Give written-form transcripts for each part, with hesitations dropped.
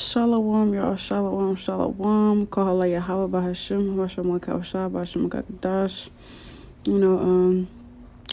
Shalom, y'all. Shalom, shalom. Kahala Yahweh Bahashim, Hashem Kawshah, Bahashim Kakadash.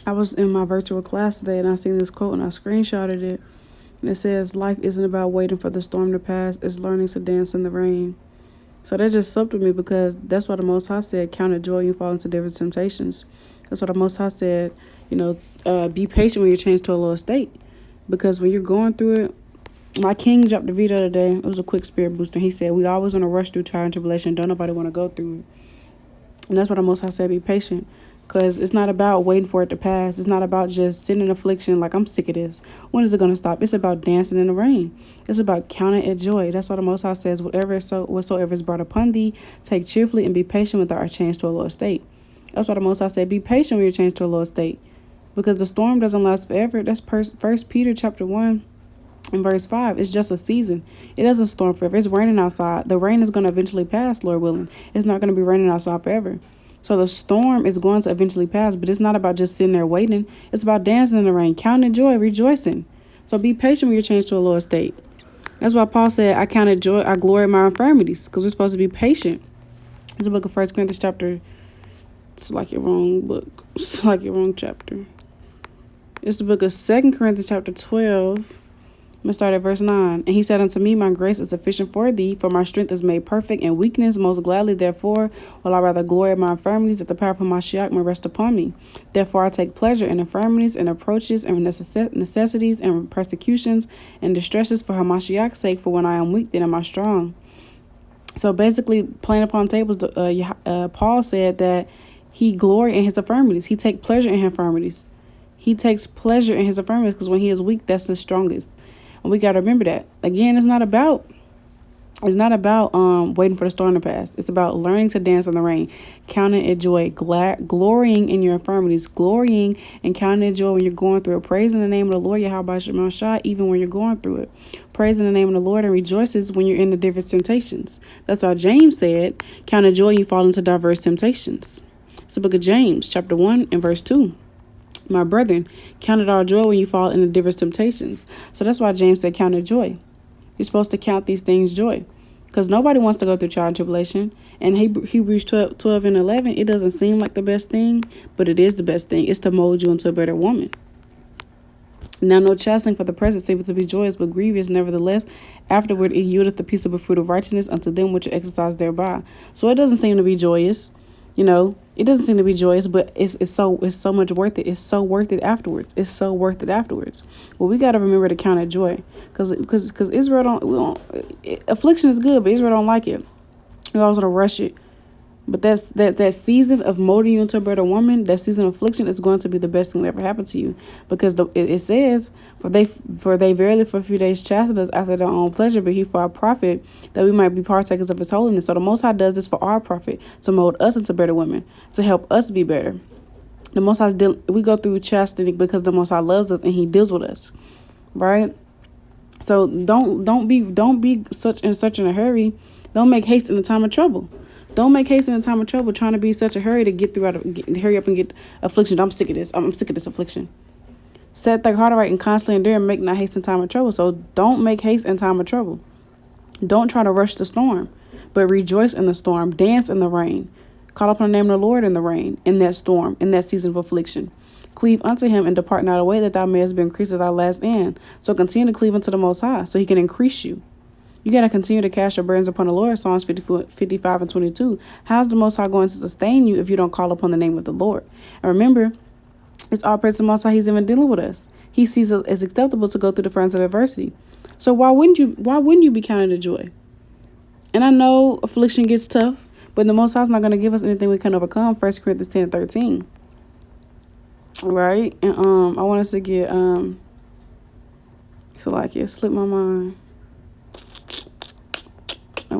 I was in my virtual class today and I seen this quote and I screenshotted it. And it says, life isn't about waiting for the storm to pass, it's learning to dance in the rain. So that just supped with me because that's what the Most High said, count it joy, you fall into different temptations. That's what the Most High said, be patient when you change to a lower state. Because when you're going through it, my king dropped the video today. It was a quick spirit booster. He said, we always want to rush through trial and tribulation. Don't nobody want to go through it. And that's what the Most High said, be patient. Because it's not about waiting for it to pass. It's not about just sitting in affliction like, I'm sick of this. When is it going to stop? It's about dancing in the rain. It's about counting it joy. That's why the Most High says, whatsoever is brought upon thee, take cheerfully and be patient with our change to a lower state. That's why the Most High said, be patient when you change to a lower state. Because the storm doesn't last forever. That's 1 Peter chapter 1. In verse 5, it's just a season. It doesn't storm forever. It's raining outside. The rain is going to eventually pass, Lord willing. It's not going to be raining outside forever. So the storm is going to eventually pass, but it's not about just sitting there waiting. It's about dancing in the rain, counting joy, rejoicing. So be patient when you're changed to a lower state. That's why Paul said, I counted joy, I glory in my infirmities, because we're supposed to be patient. It's the book of 1 Corinthians chapter. It's like your wrong book. It's like your wrong chapter. It's the book of 2 Corinthians chapter 12. I'm going to start at verse 9. And he said unto me, my grace is sufficient for thee, for my strength is made perfect in weakness. Most gladly, therefore, will I rather glory in my infirmities, that the power of my Mashiach may rest upon me. Therefore, I take pleasure in infirmities and approaches and necessities and persecutions and distresses for Hamashiach's sake. For when I am weak, then am I strong. So basically, playing upon tables, Paul said that he glory in his infirmities. He take pleasure in his infirmities. He takes pleasure in his infirmities because when he is weak, that's his strongest. And we got to remember that. Again, it's not about waiting for the storm to pass. It's about learning to dance in the rain, counting it joy, glorying in your infirmities, glorying and counting it joy when you're going through it. Praising the name of the Lord, Yahweh Shah, even when you're going through it. Praising the name of the Lord and rejoices when you're in the different temptations. That's why James said, count it joy when you fall into diverse temptations. It's the book of James, chapter 1 and verse 2. My brethren, count it all joy when you fall into diverse temptations. So that's why James said, count it joy. You're supposed to count these things joy. Because nobody wants to go through trial and tribulation. And Hebrews 12 and 11, it doesn't seem like the best thing, but it is the best thing. It's to mold you into a better woman. Now no chastening for the present seemeth to be joyous, but grievous. Nevertheless, afterward it yieldeth the peaceable fruit of righteousness unto them which are exercised thereby. So it doesn't seem to be joyous. It doesn't seem to be joyous, but it's so much worth it. It's so worth it afterwards. It's so worth it afterwards. Well, we got to remember to count it joy, because Israel affliction is good, but Israel don't like it. We always want to rush it. But that season of molding you into a better woman, that season of affliction is going to be the best thing that ever happened to you. Because it says, for they verily for a few days chastened us after their own pleasure, but he for our profit, that we might be partakers of his holiness. So the Most High does this for our profit, to mold us into better women, to help us be better. The Most High, we go through chastening because the Most High loves us and he deals with us, right? So don't be such in a hurry. Don't make haste in the time of trouble. Don't make haste in the time of trouble, trying to be such a hurry to hurry up and get affliction. I'm sick of this. I'm sick of this affliction. Set thy heart right and constantly endure and make not haste in time of trouble. So don't make haste in time of trouble. Don't try to rush the storm, but rejoice in the storm. Dance in the rain. Call upon the name of the Lord in the rain, in that storm, in that season of affliction. Cleave unto him and depart not away, that thou mayest be increased at thy last end. So continue to cleave unto the Most High, so he can increase you. You got to continue to cast your burdens upon the Lord, Psalms 55 and 22. How's the Most High going to sustain you if you don't call upon the name of the Lord? And remember, it's all praise to the Most High. He's even dealing with us. He sees it as acceptable to go through the furnace of adversity. So why wouldn't you be counting the joy? And I know affliction gets tough, but the Most High is not going to give us anything we can overcome. 1 Corinthians 10 and 13. Right? And I want us to get it slipped my mind.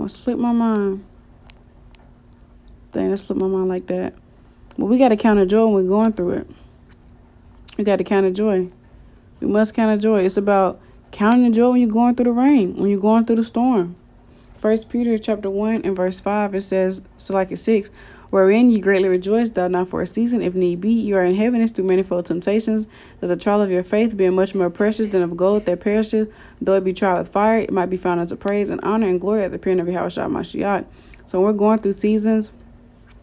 Slip my mind. Dang, that slipped my mind like that. But we got to count a joy when we're going through it. We got to count a joy. We must count a joy. It's about counting the joy when you're going through the rain, when you're going through the storm. 1 Peter chapter 1 and verse 5, it says, 6, wherein ye greatly rejoice, though not for a season, if need be. You are in heaviness through manifold temptations, that the trial of your faith, being much more precious than of gold that perisheth, though it be tried with fire, it might be found unto praise and honor and glory at the appearing of Yahushua Mashiach. So when we're going through seasons,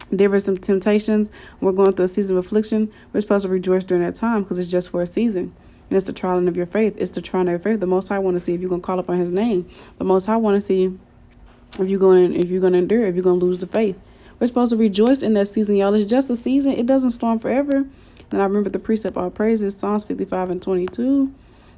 different temptations, we're going through a season of affliction, we're supposed to rejoice during that time because it's just for a season. And it's the trialing of your faith. It's the trying of your faith. The Most High want to see if you're going to call upon his name. The Most High want to see if you're going to endure, if you're going to lose the faith. We're supposed to rejoice in that season, y'all. It's just a season. It doesn't storm forever. And I remember the precept, all praises, Psalms 55:22.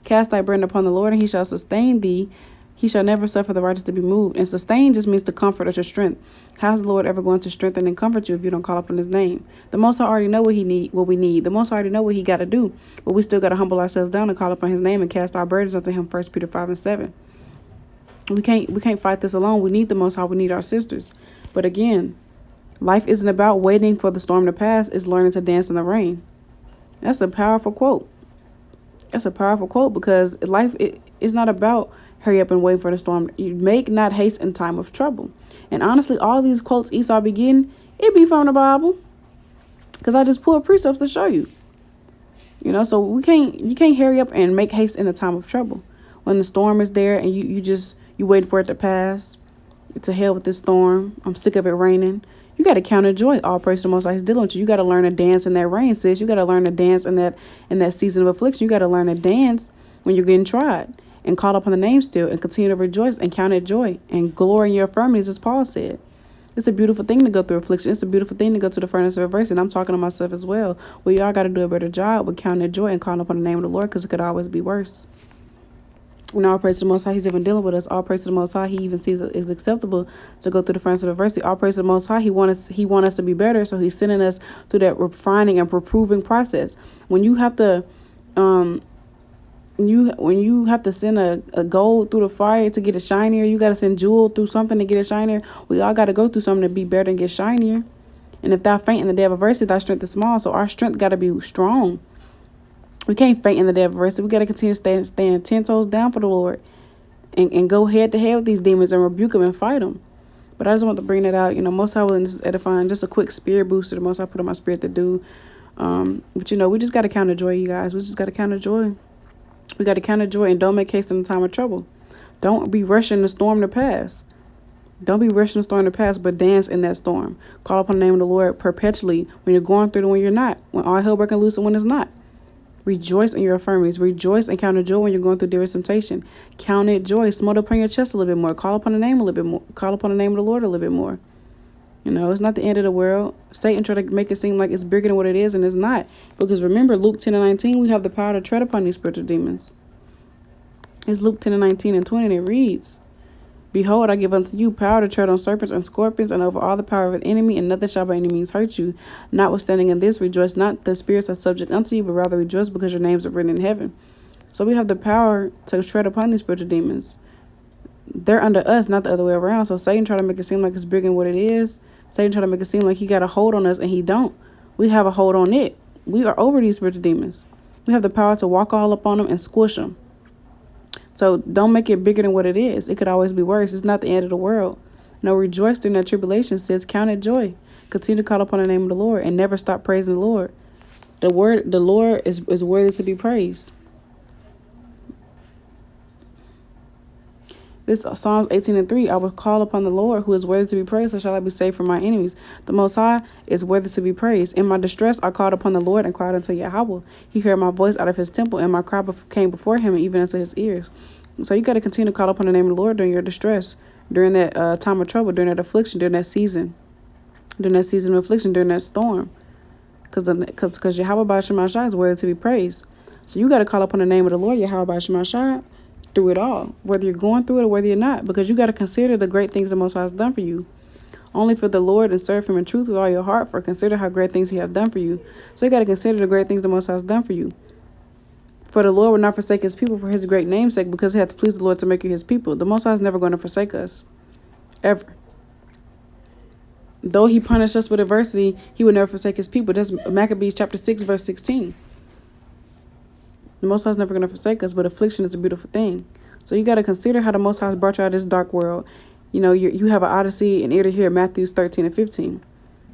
Cast thy burden upon the Lord, and he shall sustain thee. He shall never suffer the righteous to be moved. And sustain just means to comfort or to strength. How's the Lord ever going to strengthen and comfort you if you don't call upon his name? The Most High already know what we need. The Most High already know what he got to do. But we still got to humble ourselves down and call upon his name and cast our burdens unto him. 1 Peter 5:7. We can't fight this alone. We need the Most High. We need our sisters. But again, life isn't about waiting for the storm to pass. It's learning to dance in the rain. That's a powerful quote. That's a powerful quote because life is not about hurry up and wait for the storm. You make not haste in time of trouble. And honestly, all these quotes Esau be getting, it be from the Bible. Because I just pulled precepts to show you. So you can't hurry up and make haste in a time of trouble. When the storm is there and you wait for it to pass. To hell with this storm. I'm sick of it raining. You got to count it joy. All praise to the Most High. He's dealing with you. You got to learn to dance in that rain, sis. You got to learn to dance in that season of affliction. You got to learn to dance when you're getting tried and call upon the name still and continue to rejoice and count it joy and glory in your infirmities, as Paul said. It's a beautiful thing to go through affliction. It's a beautiful thing to go to the furnace of adversity. And I'm talking to myself as well. We all got to do a better job with counting it joy and calling upon the name of the Lord because it could always be worse. And all praise to the Most High, he's even dealing with us. All praise to the Most High, he even sees it is acceptable to go through the furnace of adversity. All praise to the Most High, he want us to be better, so he's sending us through that refining and reproving process. When you have to, when you have to send a gold through the fire to get it shinier, you got to send jewel through something to get it shinier. We all got to go through something to be better and get shinier. And if thou faint in the day of adversity, thy strength is small. So our strength got to be strong. We can't faint in the day of adversity. We got to continue staying 10 toes down for the Lord and go head to head with these demons and rebuke them and fight them. But I just want to bring that out. Most High willing is edifying. Just a quick spirit booster. The Most High put in my spirit to do. But we just got to count the joy, you guys. We just got to count the joy. We got to count the joy and don't make haste in the time of trouble. Don't be rushing the storm to pass. Don't be rushing the storm to pass, but dance in that storm. Call upon the name of the Lord perpetually when you're going through it and when you're not. When all hell breaking loose and when it's not. Rejoice in your infirmities. Rejoice and count it joy when you're going through different temptation. Count it joy. Smote upon your chest a little bit more. Call upon the name a little bit more. Call upon the name of the Lord a little bit more. It's not the end of the world. Satan try to make it seem like it's bigger than what it is, and it's not. Because remember, Luke 10:19, we have the power to tread upon these spiritual demons. It's Luke 10:19 and 20, and it reads, Behold, I give unto you power to tread on serpents and scorpions and over all the power of the enemy, and nothing shall by any means hurt you. Notwithstanding in this, rejoice not the spirits are subject unto you, but rather rejoice because your names are written in heaven. So we have the power to tread upon these spiritual demons. They're under us, not the other way around. So Satan try to make it seem like it's bigger than what it is. Satan try to make it seem like he got a hold on us, and he don't. We have a hold on it. We are over these spiritual demons. We have the power to walk all up on them and squish them. So don't make it bigger than what it is. It could always be worse. It's not the end of the world. No, rejoice during that tribulation, says count it joy. Continue to call upon the name of the Lord and never stop praising the Lord. The Lord is worthy to be praised. This Psalms 18:3, I will call upon the Lord who is worthy to be praised, so shall I be saved from my enemies. The Most High is worthy to be praised. In my distress, I called upon the Lord and cried unto Yahweh. He heard my voice out of his temple, and my cry came before him, and even into his ears. So you got to continue to call upon the name of the Lord during your distress, during that time of trouble, during that affliction, during that season of affliction, during that storm. Because Yahweh B'Shem Ashai is worthy to be praised. So you got to call upon the name of the Lord, Yahweh B'Shem Ashai, through it all, whether you're going through it or whether you're not, because you got to consider the great things the Most High has done for you. Only for the Lord and serve him in truth with all your heart, for consider how great things he has done for you. So you got to consider the great things the Most High has done for you. For the Lord will not forsake his people for his great name's sake, because it hath pleased the Lord to make you his people. The Most High is never going to forsake us, ever. Though he punished us with adversity, he would never forsake his people. That's Maccabees chapter 6, verse 16. The Most High is never going to forsake us, but affliction is a beautiful thing. So you got to consider how the Most High has brought you out of this dark world. You have an odyssey and ear to hear Matthew 13 and 15.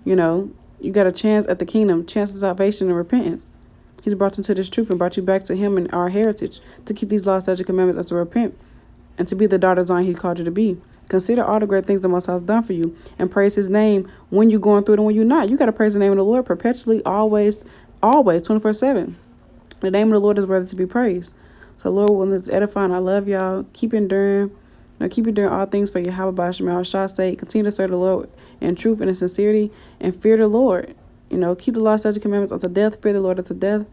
You know, you got a chance at the kingdom, chance of salvation and repentance. He's brought you to this truth and brought you back to him and our heritage to keep these laws, statutes, commandments, and to repent and to be the daughter Zion he called you to be. Consider all the great things the Most High has done for you and praise his name when you're going through it and when you're not. You got to praise the name of the Lord perpetually, always, 24/7. The name of the Lord is worthy to be praised. So, Lord, when this edifying, I love y'all. Keep enduring. Keep enduring all things for Yahweh by Shemel Shah's sake. Continue to serve the Lord in truth and in sincerity and fear the Lord. Keep the law, statutes, commandments unto death. Fear the Lord unto death.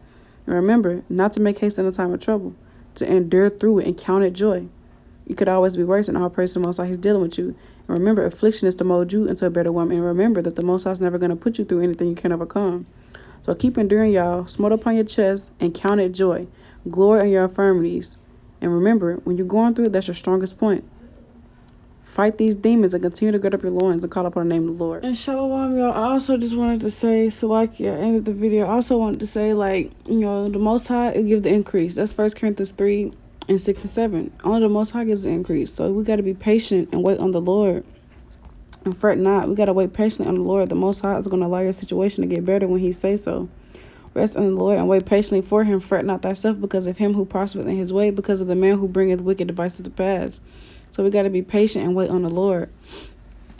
And remember, not to make haste in a time of trouble, to endure through it and count it joy. You could always be worse, and all praise to the Most High. He's dealing with you. And remember, affliction is to mold you into a better woman. And remember that the Most High is never going to put you through anything you can't overcome. So keep enduring, y'all. Smote upon your chest and count it joy. Glory in your infirmities. And remember, when you're going through it, that's your strongest point. Fight these demons and continue to gird up your loins and call upon the name of the Lord. And shalom, y'all. I also just wanted to say, so like, yeah, end of the video, I also wanted to say, like, the Most High will give the increase. That's 1 Corinthians 3 and 6 and 7. Only the Most High gives the increase. So we got to be patient and wait on the Lord. And fret not. We got to wait patiently on the Lord. The Most High is going to allow your situation to get better when he says so. Rest in the Lord and wait patiently for him. Fret not thyself because of him who prospereth in his way, because of the man who bringeth wicked devices to pass. So we got to be patient and wait on the Lord.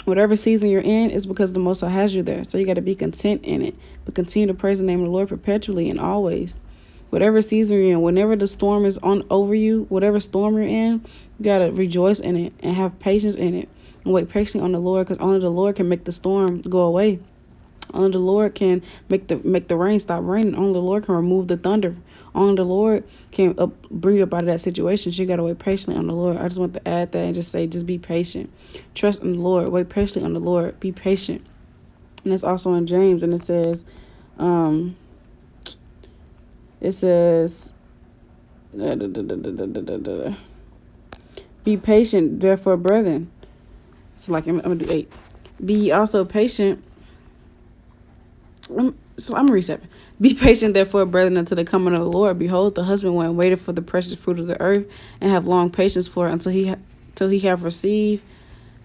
Whatever season you're in is because the Most High has you there. So you got to be content in it. But continue to praise the name of the Lord perpetually and always. Whatever season you're in, whenever the storm is on over you, whatever storm you're in, you got to rejoice in it and have patience in it. And wait patiently on the Lord, because only the Lord can make the storm go away. Only the Lord can make the rain stop raining. Only the Lord can remove the thunder. Only the Lord can bring you up out of that situation. So you got to wait patiently on the Lord. I just want to add that and just say, just be patient. Trust in the Lord. Wait patiently on the Lord. Be patient. And it's also in James, and it says, be patient, therefore, brethren. So like, I'm going to do 8. Be ye also patient. So I'm resetting. Be patient, therefore, brethren, until the coming of the Lord. Behold, the husbandman waited for the precious fruit of the earth, and have long patience for it until he have received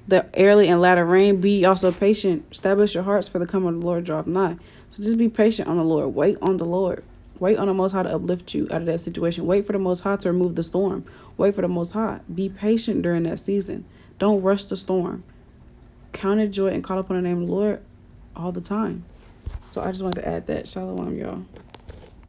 the early and latter rain. Be also patient. Establish your hearts, for the coming of the Lord draweth nigh. So just be patient on the Lord. Wait on the Lord. Wait on the Most High to uplift you out of that situation. Wait for the Most High to remove the storm. Wait for the Most High. Be patient during that season. Don't rush the storm. Count it joy and call upon the name of the Lord all the time. So I just wanted to add that. Shalom, y'all.